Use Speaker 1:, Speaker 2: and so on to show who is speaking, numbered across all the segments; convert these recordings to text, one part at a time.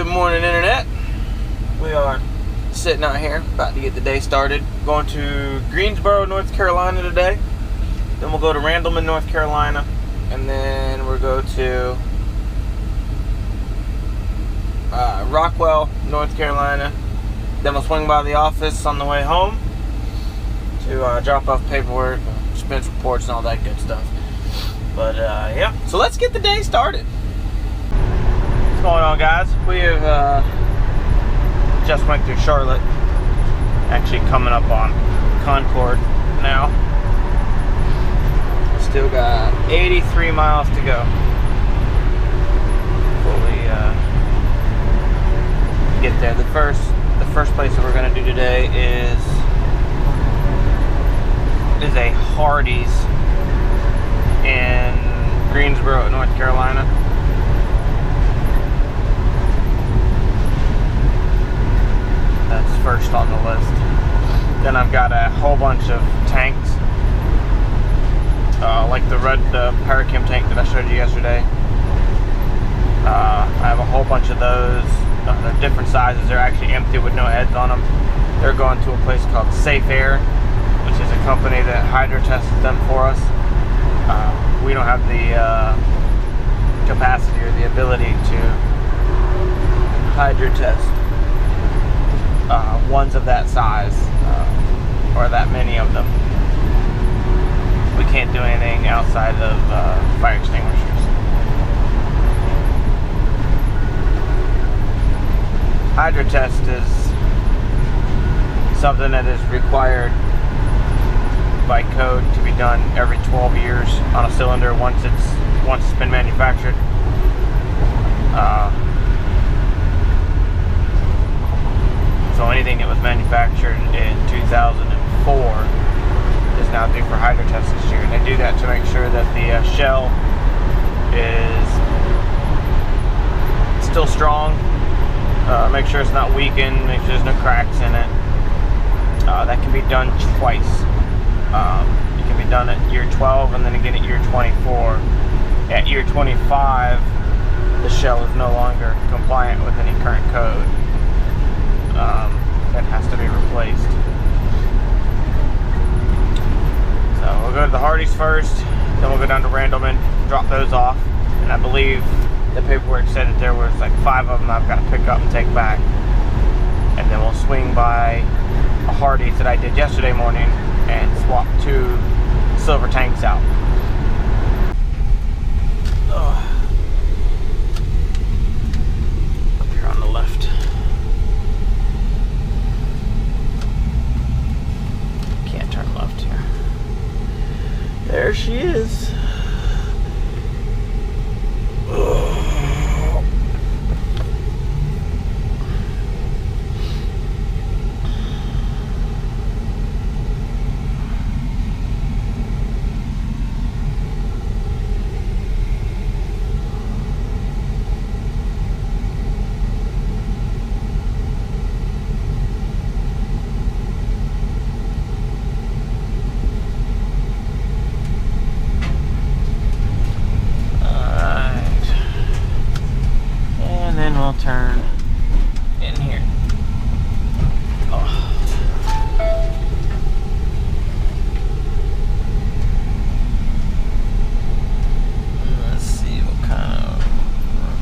Speaker 1: Good morning, Internet. We are sitting out here, about to get the day started. Going to Greensboro, North Carolina today. Then we'll go to Randleman, North Carolina. And then we'll go to Rockwell, North Carolina. Then we'll swing by the office on the way home to drop off paperwork, expense reports, and all that good stuff. But yeah, so let's get the day started. What's going on, guys? We have just went through Charlotte, actually coming up on Concord now. Still got 83 miles to go before we get there. The first place that we're going to do today is a Hardee's in Greensboro, North Carolina. That's first on the list. Then I've got a whole bunch of tanks, like the Parachem tank that I showed you yesterday. I have a whole bunch of those. They're different sizes. They're actually empty with no heads on them. They're going to a place called SAHP, which is a company that hydro tests them for us. We don't have the capacity or the ability to hydro test ones of that size, or that many of them. We can't do anything outside of fire extinguishers. Hydro test is something that is required by code to be done every 12 years on a cylinder once it's been manufactured. So anything that was manufactured in 2004 is now due for hydro test this year. And they do that to make sure that the shell is still strong, make sure it's not weakened, make sure there's no cracks in it. That can be done twice. It can be done at year 12 and then again at year 24. At year 25, the shell is no longer compliant with any current code. That has to be replaced. So we'll go to the Hardee's first, then we'll go down to Randleman, drop those off, and I believe the paperwork said that there was like 5 of them I've got to pick up and take back. And then we'll swing by a Hardee's that I did yesterday morning and swap 2 silver tanks out. Up here on the left. Can't turn left here. There she is. Turn in here. Let's see what kind of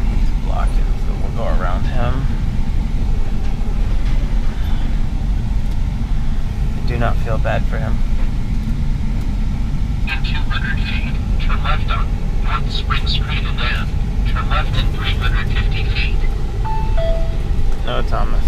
Speaker 1: he's blocking, so we'll go around him. I do not feel bad for him.
Speaker 2: In 200 feet, turn left on North Spring Street and then turn left in 350 feet.
Speaker 1: No, Thomas.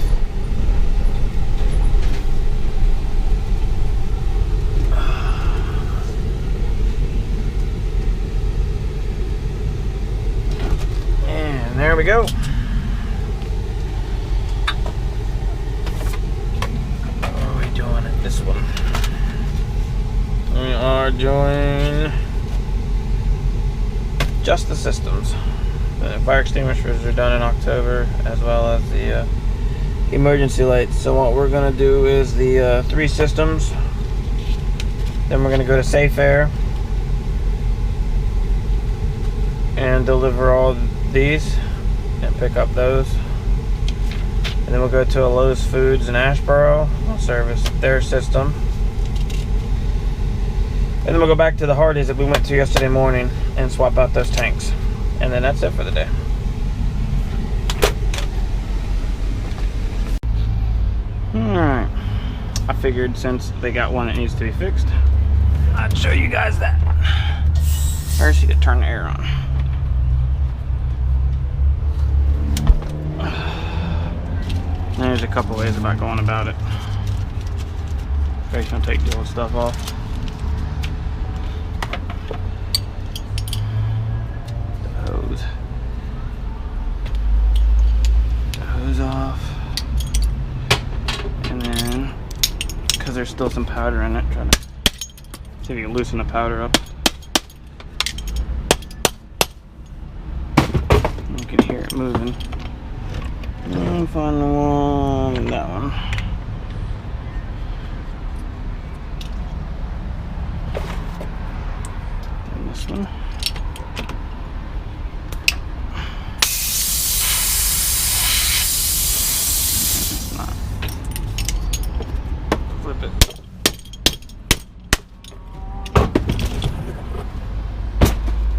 Speaker 1: And there we go. What are we doing at this one? We are doing just the systems. The fire extinguishers are done in October, as well as the emergency lights. So what we're going to do is the 3 systems. Then we're going to go to SAHP and deliver all these and pick up those. And then we'll go to a Lowe's Foods in Asheboro. We'll service their system. And then we'll go back to the Hardee's that we went to yesterday morning and swap out those tanks. And then that's it for the day. Alright. I figured since they got one that needs to be fixed, I'd show you guys that. First, you could turn the air on. There's a couple ways about going about it. First, you're gonna take the old stuff off. The hose off. And then, because there's still some powder in it, try to see if you can loosen the powder up. You can hear it moving. And find the one, that one. And this one. It's not. Flip it.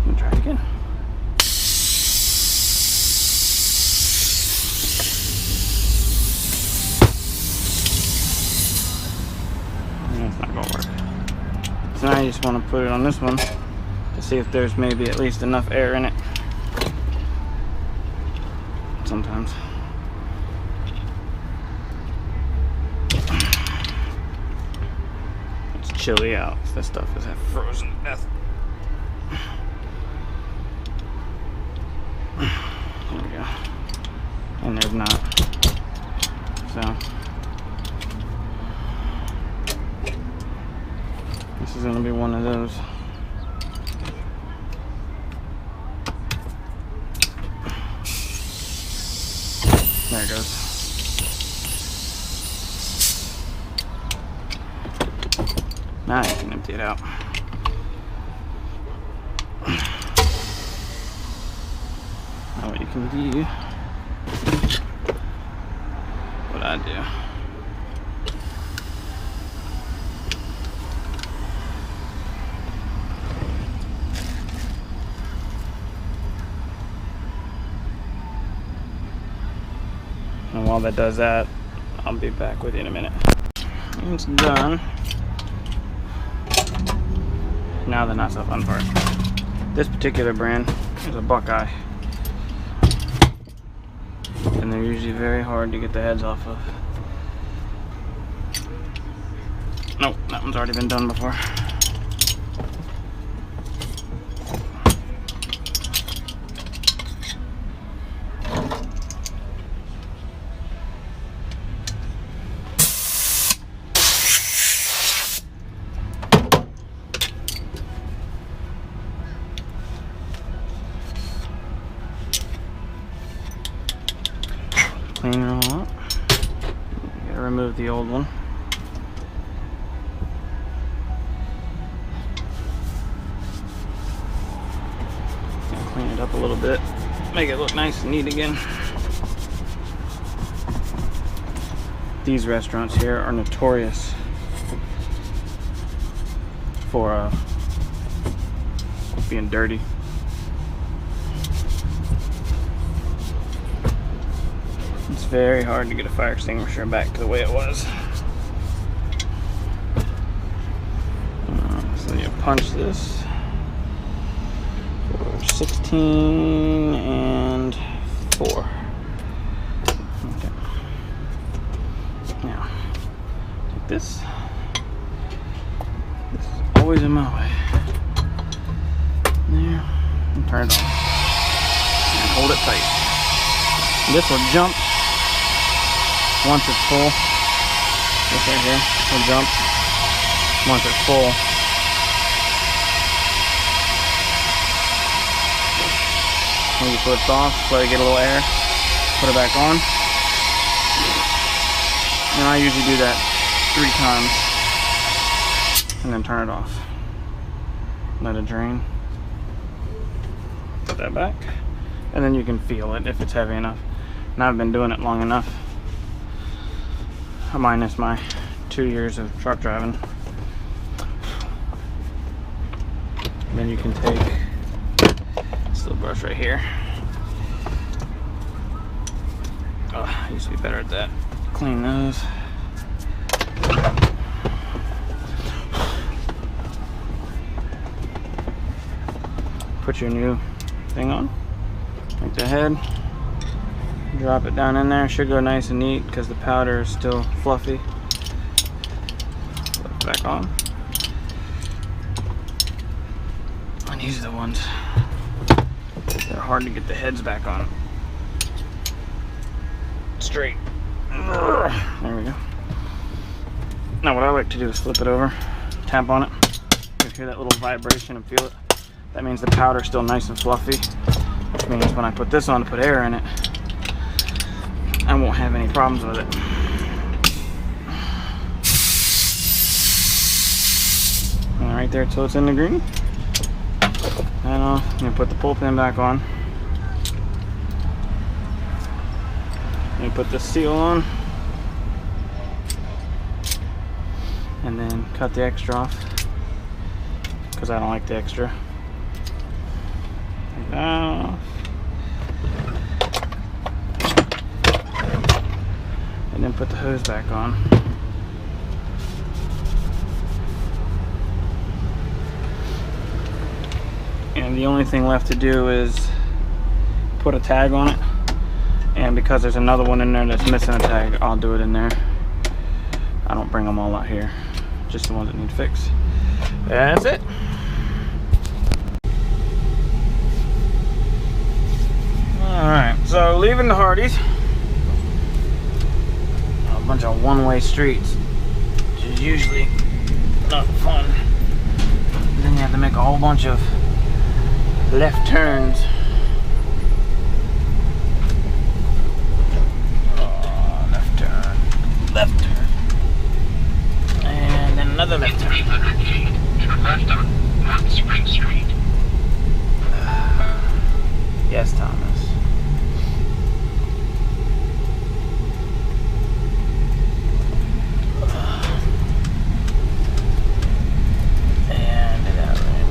Speaker 1: We'll try it again. So now you just want to put it on this one to see if there's maybe at least enough air in it. Sometimes. It's chilly out. This stuff is frozen to death. There we go. And there's not. So. This is going to be one of those. There it goes. Now you can empty it out. Now what you can do, what I do. And while that does that, I'll be back with you in a minute. It's done. Now the not so fun part. This particular brand is a Buckeye. And they're usually very hard to get the heads off of. Nope, that one's already been done before. Clean it all up. Gotta remove the old one. Gonna clean it up a little bit. Make it look nice and neat again. These restaurants here are notorious for being dirty. It's very hard to get a fire extinguisher back to the way it was. So you punch this for 16 and 4. Okay. Now, take this. This is always in my way. There. And turn it on. And hold it tight. This will jump once it's full. This right here will jump once it's full. When you put it off, let it get a little air, put it back on. And I usually do that 3 times and then turn it off. Let it drain. Put that back. And then you can feel it if it's heavy enough. And I've been doing it long enough minus my 2 years of truck driving. And then you can take this little brush right here. Oh, I used to be better at that. Clean those. Put your new thing on. Take the head. Drop it down in there. Should go nice and neat because the powder is still fluffy. Put it back on. And these are the ones that are hard to get the heads back on. Straight. There we go. Now what I like to do is flip it over, tap on it. You hear that little vibration and feel it. That means the powder's still nice and fluffy, which means when I put this on to put air in it, I won't have any problems with it. And right there till it's in the green. And I'm gonna put the pull pin back on. And put the seal on. And then cut the extra off, because I don't like the extra. Take that off. And then put the hose back on. And the only thing left to do is put a tag on it. And because there's another one in there that's missing a tag, I'll do it in there. I don't bring them all out here, just the ones that need fixed. That's it. Alright, so leaving the Hardys. A bunch of one-way streets, which is usually not fun. And then you have to make a whole bunch of left turns. Left turn. And then another left turn.
Speaker 2: 300 feet, turn left on North Spring Street.
Speaker 1: Yes, Thomas. And that way.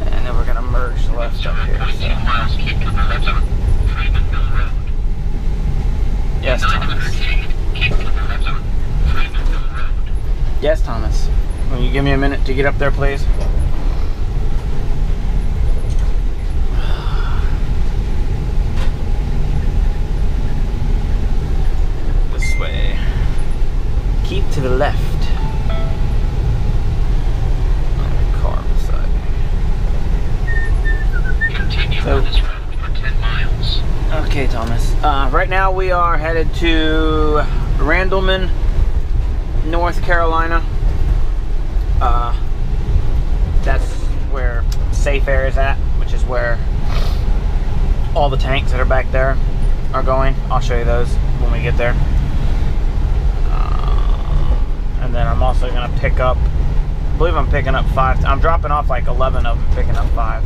Speaker 1: And then we're gonna merge the left up here.
Speaker 2: 7.2 miles, keep to the left on Freeman Mill Road.
Speaker 1: Yes,
Speaker 2: 900
Speaker 1: Thomas.
Speaker 2: feet, keep to the left on Freeman Mill Road.
Speaker 1: Yes, Thomas. Will you give me a minute to get up there, please? This way. Keep to the left. Car beside me.
Speaker 2: Continue
Speaker 1: So-
Speaker 2: on this road for 10 miles.
Speaker 1: Okay, Thomas. Right now we are headed to Randleman, North Carolina. That's where Safe Air is at, which is where all the tanks that are back there are going. I'll show you those when we get there. And then I'm also going to pick up, I believe I'm picking up 5. I'm dropping off like 11 of them, picking up 5.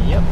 Speaker 1: Yep.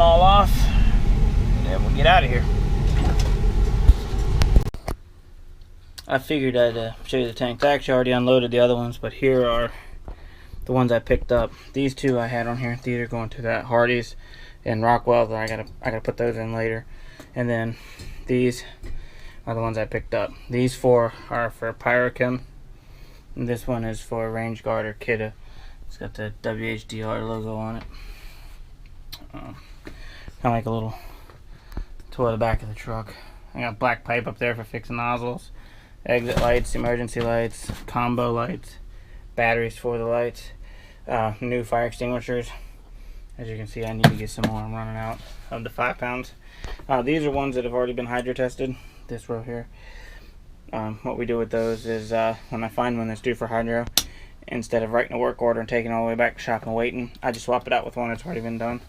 Speaker 1: all off, and then we'll get out of here. I figured I'd show you the tanks. I actually already unloaded the other ones, but here are the ones I picked up. These two I had on here. These are going to that Hardee's and Rockwell. That I gotta put those in later. And then these are the ones I picked up. These four are for Pyrochem, and this one is for Range Guard or Kidda. It's got the WHDR logo on it. Kind of like a little toy of the back of the truck. I got black pipe up there for fixing nozzles, exit lights, emergency lights, combo lights, batteries for the lights, new fire extinguishers. As you can see, I need to get some more. I'm running out of the 5 pounds. These are ones that have already been hydro tested. This row here. What we do with those is when I find one that's due for hydro, instead of writing a work order and taking it all the way back to shop and waiting, I just swap it out with one that's already been done.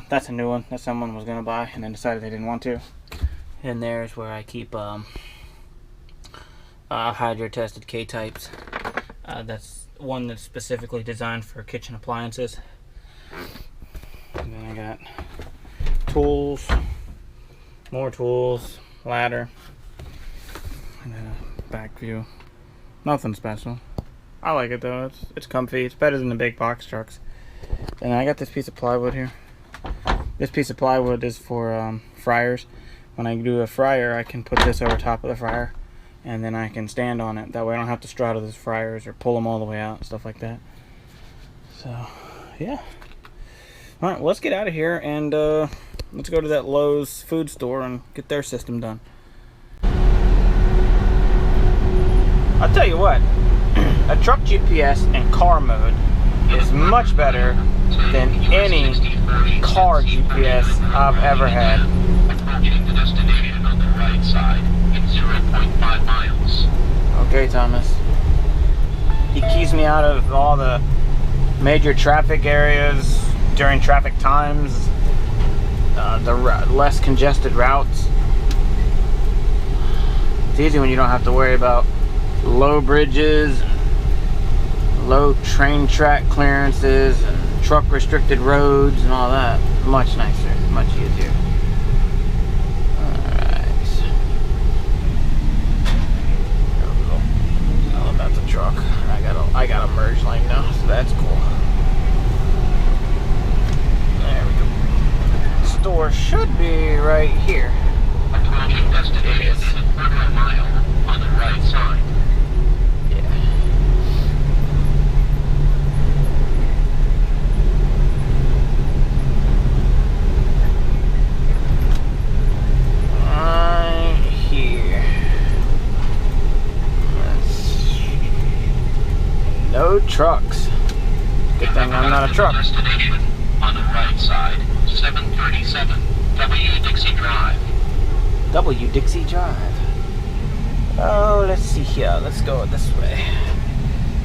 Speaker 1: That's a new one that someone was going to buy and then decided they didn't want to. And there's where I keep hydro tested K-types. That's one that's specifically designed for kitchen appliances. And then I got tools, more tools, ladder, and then a back view. Nothing special. I like it though. It's comfy. It's better than the big box trucks. And I got this piece of plywood here. This piece of plywood is for fryers. When I do a fryer, I can put this over top of the fryer, and then I can stand on it. That way I don't have to straddle those fryers or pull them all the way out and stuff like that. So, yeah. Alright, well, let's get out of here and let's go to that Lowe's food store and get their system done. I'll tell you what, a truck GPS in car mode is much better than any car GPS I've ever had.
Speaker 2: Approaching the destination on the right side in 0.5 miles.
Speaker 1: Okay, Thomas. He keys me out of all the major traffic areas during traffic times, the less congested routes. It's easy when you don't have to worry about low bridges, low train track clearances, and truck restricted roads and all that. Much nicer, much easier. All about the truck. I got a merge lane now, so that's cool. There we go. The store should be right here.
Speaker 2: Approaching destination in a quarter of a mile on the right side.
Speaker 1: No trucks. Good thing I'm not a truck.
Speaker 2: Destination on the right side, 737 W Dixie Drive.
Speaker 1: W Dixie Drive. Oh, let's see here. Let's go this way,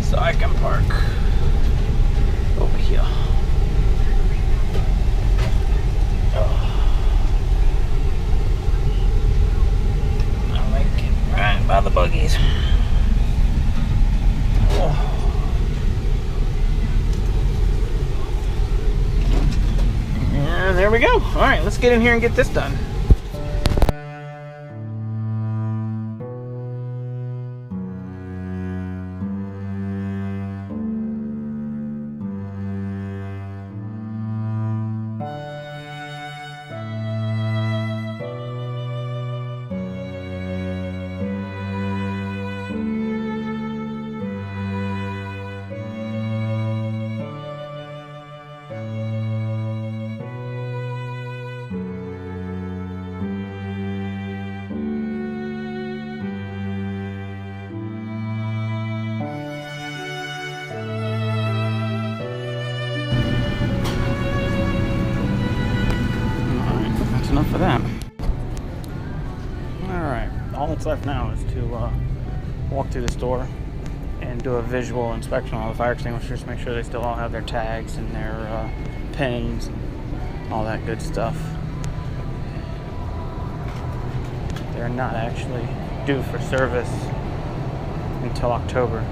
Speaker 1: so I can park over here. Oh. I like it right by the buggies. Oh. And there we go. All right, let's get in here and get this done. Enough for that. Alright, all that's left now is to walk through the store and do a visual inspection on all the fire extinguishers, make sure they still all have their tags and their pins and all that good stuff. They're not actually due for service until October,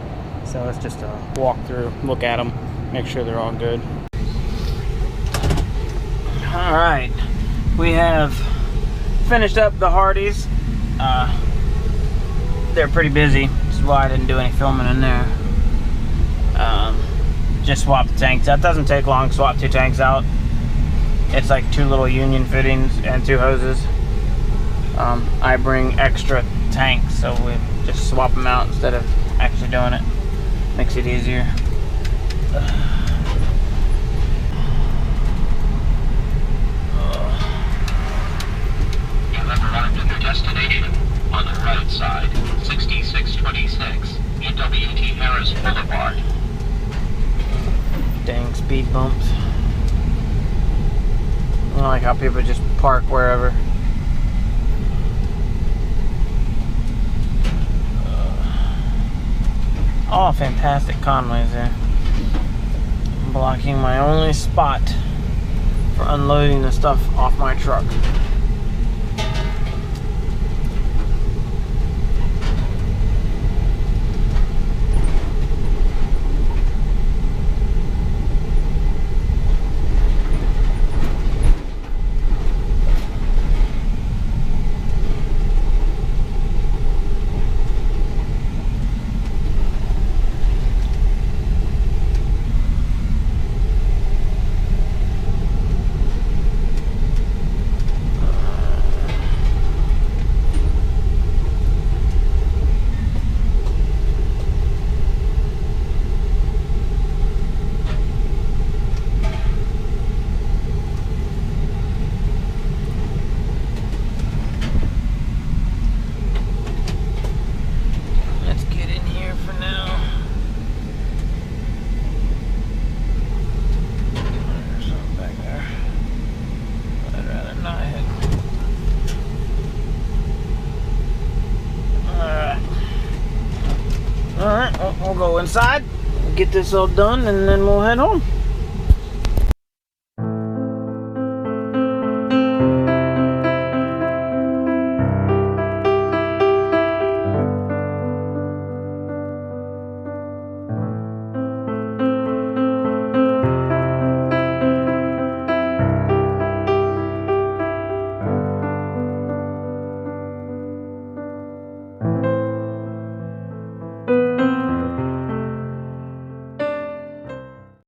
Speaker 1: so it's just a walk through, look at them, make sure they're all good. Alright, we have finished up the Hardys. They're pretty busy, this is why I didn't do any filming in there. Just swap the tanks. That doesn't take long to swap 2 tanks out. It's like 2 little union fittings and 2 hoses. I bring extra tanks, so we just swap them out instead of actually doing it. Makes it easier.
Speaker 2: Destination on the right side, 6626 UWT Harris Boulevard.
Speaker 1: Dang speed bumps. I don't like how people just park wherever. Oh, fantastic Conways there. Blocking my only spot for unloading the stuff off my truck. Alright, we'll go inside, get this all done, and then we'll head home.